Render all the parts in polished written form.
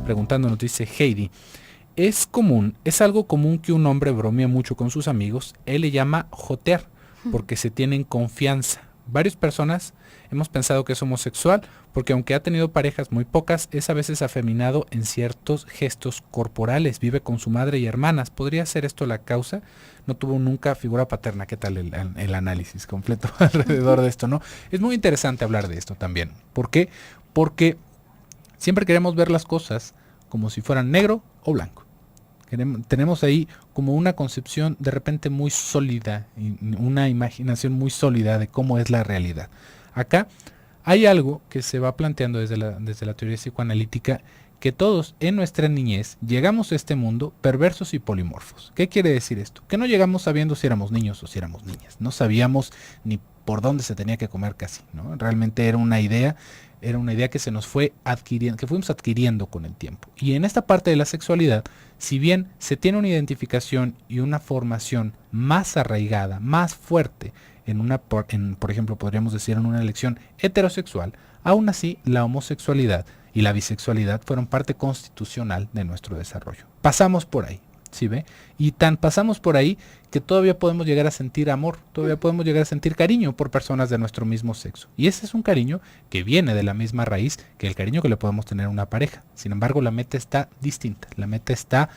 preguntando, nos dice Heidi. Es algo común que un hombre bromea mucho con sus amigos. Él le llama jotear porque se tienen confianza. Varias personas hemos pensado que es homosexual porque aunque ha tenido parejas muy pocas, es a veces afeminado en ciertos gestos corporales. Vive con su madre y hermanas. ¿Podría ser esto la causa? No tuvo nunca figura paterna. ¿Qué tal el análisis completo alrededor de esto, no? Es muy interesante hablar de esto también. ¿Por qué? Porque siempre queremos ver las cosas como si fueran negro o blanco. Tenemos ahí como una concepción de repente muy sólida, una imaginación muy sólida de cómo es la realidad. Acá hay algo que se va planteando desde la teoría psicoanalítica, que todos en nuestra niñez llegamos a este mundo perversos y polimorfos. ¿Qué quiere decir esto? Que no llegamos sabiendo si éramos niños o si éramos niñas. No sabíamos ni por dónde se tenía que comer casi, ¿no? Realmente era una idea que se nos fue adquiriendo, que fuimos adquiriendo con el tiempo. Y en esta parte de la sexualidad, si bien se tiene una identificación y una formación más arraigada, más fuerte, por ejemplo, podríamos decir en una elección heterosexual, aún así la homosexualidad y la bisexualidad fueron parte constitucional de nuestro desarrollo. Pasamos por ahí. ¿Sí ve? Y tan pasamos por ahí que todavía podemos llegar a sentir amor, todavía podemos llegar a sentir cariño por personas de nuestro mismo sexo. Y ese es un cariño que viene de la misma raíz que el cariño que le podemos tener a una pareja. Sin embargo, la meta está distinta, la meta está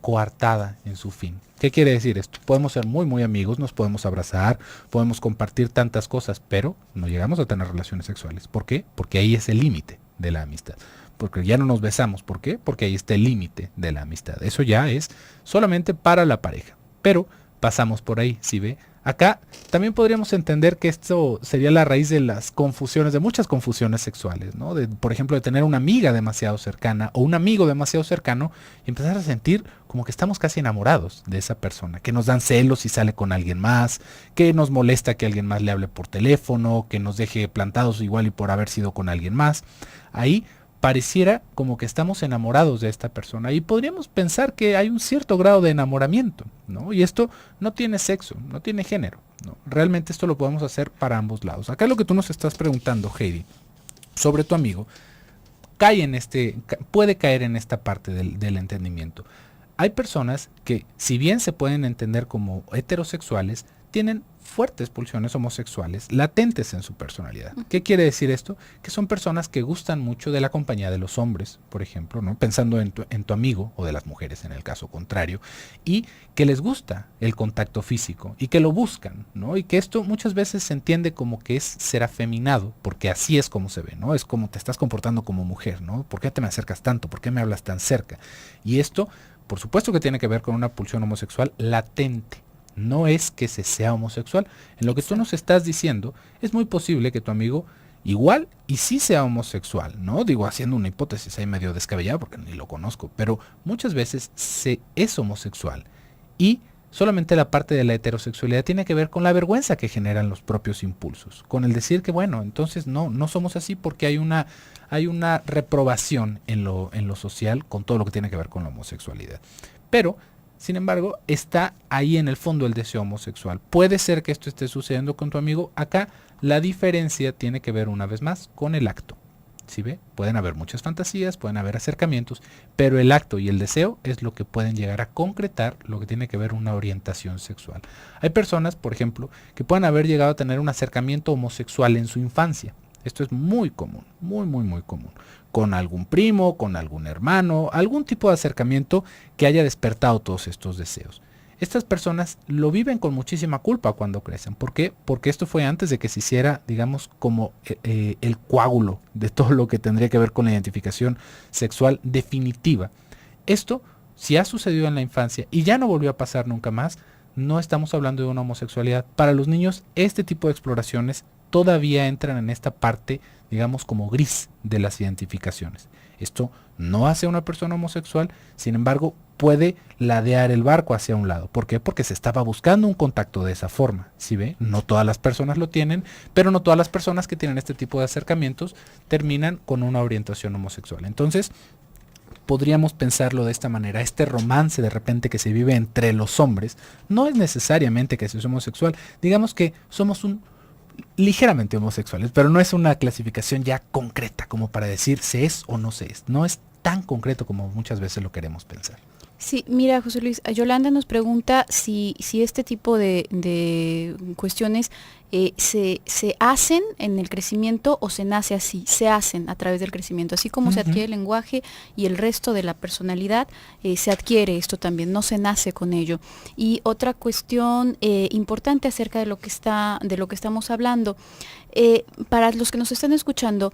coartada en su fin. ¿Qué quiere decir esto? Podemos ser muy muy amigos, nos podemos abrazar, podemos compartir tantas cosas, pero no llegamos a tener relaciones sexuales. ¿Por qué? Porque ahí es el límite de la amistad. Porque ya no nos besamos. ¿Por qué? Porque ahí está el límite de la amistad. Eso ya es solamente para la pareja. Pero pasamos por ahí, ¿sí ve? Acá también podríamos entender que esto sería la raíz de las confusiones, de muchas confusiones sexuales, ¿no? Por ejemplo, de tener una amiga demasiado cercana o un amigo demasiado cercano y empezar a sentir como que estamos casi enamorados de esa persona, que nos dan celos si sale con alguien más, que nos molesta que alguien más le hable por teléfono, que nos deje plantados igual y por haber sido con alguien más. Ahí pareciera como que estamos enamorados de esta persona y podríamos pensar que hay un cierto grado de enamoramiento, ¿no? Y esto no tiene sexo, no tiene género, ¿no? Realmente esto lo podemos hacer para ambos lados. Acá lo que tú nos estás preguntando, Heidi, sobre tu amigo, puede caer en esta parte del entendimiento. Hay personas que, si bien se pueden entender como heterosexuales, tienen fuertes pulsiones homosexuales latentes en su personalidad. ¿Qué quiere decir esto? Que son personas que gustan mucho de la compañía de los hombres, por ejemplo, ¿no? Pensando en tu amigo, o de las mujeres en el caso contrario, y que les gusta el contacto físico, y que lo buscan, ¿no? Y que esto muchas veces se entiende como que es ser afeminado, porque así es como se ve, ¿no? Es como te estás comportando como mujer, ¿no? ¿Por qué te me acercas tanto? ¿Por qué me hablas tan cerca? Y esto, por supuesto que tiene que ver con una pulsión homosexual latente. No es que se sea homosexual. En lo que tú nos estás diciendo, es muy posible que tu amigo igual y sí sea homosexual, ¿no? Digo, haciendo una hipótesis ahí medio descabellada porque ni lo conozco, pero muchas veces se es homosexual y solamente la parte de la heterosexualidad tiene que ver con la vergüenza que generan los propios impulsos, con el decir que bueno, entonces no somos así porque hay una reprobación en lo social con todo lo que tiene que ver con la homosexualidad. Pero sin embargo, está ahí en el fondo el deseo homosexual. Puede ser que esto esté sucediendo con tu amigo. Acá la diferencia tiene que ver una vez más con el acto. ¿Sí ve? Pueden haber muchas fantasías, pueden haber acercamientos, pero el acto y el deseo es lo que pueden llegar a concretar lo que tiene que ver una orientación sexual. Hay personas, por ejemplo, que pueden haber llegado a tener un acercamiento homosexual en su infancia. Esto es muy común, muy, muy, muy común. Con algún primo, con algún hermano, algún tipo de acercamiento que haya despertado todos estos deseos. Estas personas lo viven con muchísima culpa cuando crecen. ¿Por qué? Porque esto fue antes de que se hiciera, digamos, como el coágulo de todo lo que tendría que ver con la identificación sexual definitiva. Esto, si ha sucedido en la infancia y ya no volvió a pasar nunca más, no estamos hablando de una homosexualidad. Para los niños, este tipo de exploraciones todavía entran en esta parte, digamos, como gris de las identificaciones. Esto no hace a una persona homosexual, sin embargo, puede ladear el barco hacia un lado. ¿Por qué? Porque se estaba buscando un contacto de esa forma. ¿Sí ve? No todas las personas lo tienen, pero no todas las personas que tienen este tipo de acercamientos terminan con una orientación homosexual. Entonces, podríamos pensarlo de esta manera. Este romance de repente que se vive entre los hombres no es necesariamente que seas homosexual. Digamos que somos ligeramente homosexuales, pero no es una clasificación ya concreta como para decir se es o no se es. No es tan concreto como muchas veces lo queremos pensar. Sí, mira, José Luis, Yolanda nos pregunta si este tipo de cuestiones se hacen en el crecimiento o se nace así. Se hacen a través del crecimiento. Así como se adquiere el lenguaje y el resto de la personalidad, se adquiere esto también, no se nace con ello. Y otra cuestión importante acerca de lo que estamos hablando, para los que nos están escuchando,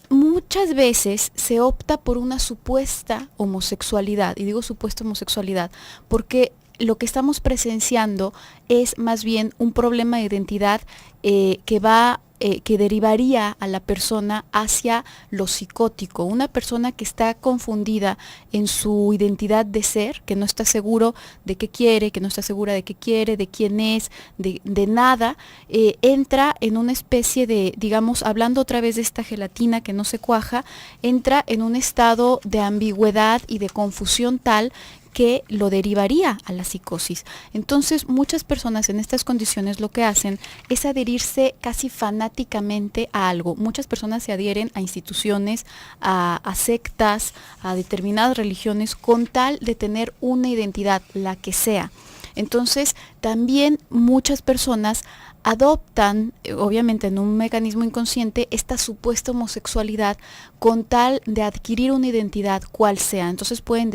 muchas veces se opta por una supuesta homosexualidad, y digo supuesta homosexualidad, porque lo que estamos presenciando es más bien un problema de identidad que derivaría a la persona hacia lo psicótico. Una persona que está confundida en su identidad de ser, que no está seguro de qué quiere, que no está segura de qué quiere, de quién es, de nada, entra en una especie de, digamos, hablando otra vez de esta gelatina que no se cuaja, entra en un estado de ambigüedad y de confusión tal que lo derivaría a la psicosis. Entonces, muchas personas en estas condiciones lo que hacen es adherirse casi fanáticamente a algo. Muchas personas se adhieren a instituciones, a sectas, a determinadas religiones, con tal de tener una identidad, la que sea. Entonces, también muchas personas adoptan, obviamente en un mecanismo inconsciente, esta supuesta homosexualidad con tal de adquirir una identidad cual sea. Entonces pueden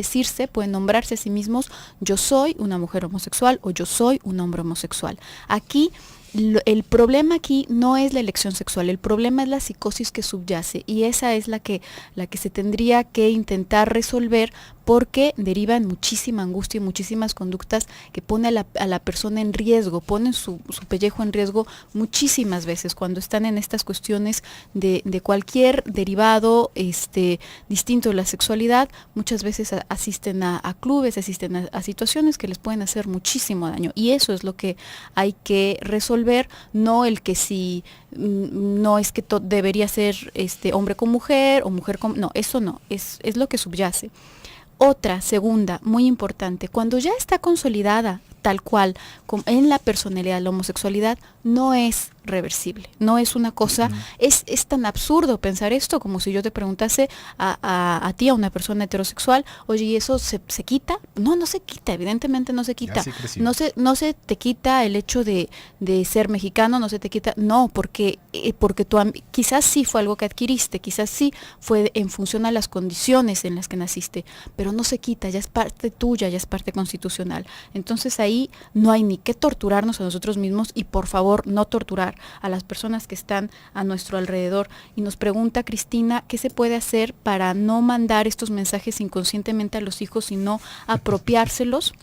nombrarse a sí mismos: yo soy una mujer homosexual o yo soy un hombre homosexual. Aquí el problema aquí no es la elección sexual, el problema es la psicosis que subyace, y esa es la que se tendría que intentar resolver, porque deriva en muchísima angustia y muchísimas conductas que pone a la persona en riesgo, ponen su pellejo en riesgo muchísimas veces cuando están en estas cuestiones de cualquier derivado distinto de la sexualidad. Muchas veces asisten a clubes, asisten a situaciones que les pueden hacer muchísimo daño, y eso es lo que hay que resolver, no el que si no es que debería ser hombre con mujer o mujer con... No, eso no, es lo que subyace. Otra, segunda, muy importante, cuando ya está consolidada tal cual en la personalidad, la homosexualidad no es reversible, no es una cosa, es tan absurdo pensar esto como si yo te preguntase a ti, a una persona heterosexual: oye, ¿y eso se quita? No se quita, evidentemente no se quita. No se te quita el hecho de ser mexicano, no se te quita, no, porque tú quizás sí fue algo que adquiriste, quizás sí fue en función a las condiciones en las que naciste, pero no se quita, ya es parte tuya, ya es parte constitucional. Entonces ahí no hay ni que torturarnos a nosotros mismos, y por favor no torturar a las personas que están a nuestro alrededor. Y nos pregunta Cristina, ¿qué se puede hacer para no mandar estos mensajes inconscientemente a los hijos y no apropiárselos?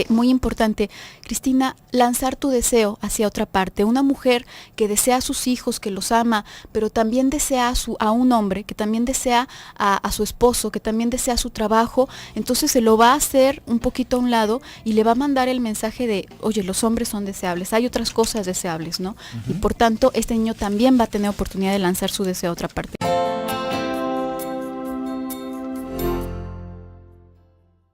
Muy importante, Cristina, lanzar tu deseo hacia otra parte. Una mujer que desea a sus hijos, que los ama, pero también desea a un hombre, que también desea a su esposo, que también desea su trabajo, entonces se lo va a hacer un poquito a un lado y le va a mandar el mensaje de: oye, los hombres son deseables, hay otras cosas deseables, ¿no? Y por tanto, este niño también va a tener oportunidad de lanzar su deseo a otra parte.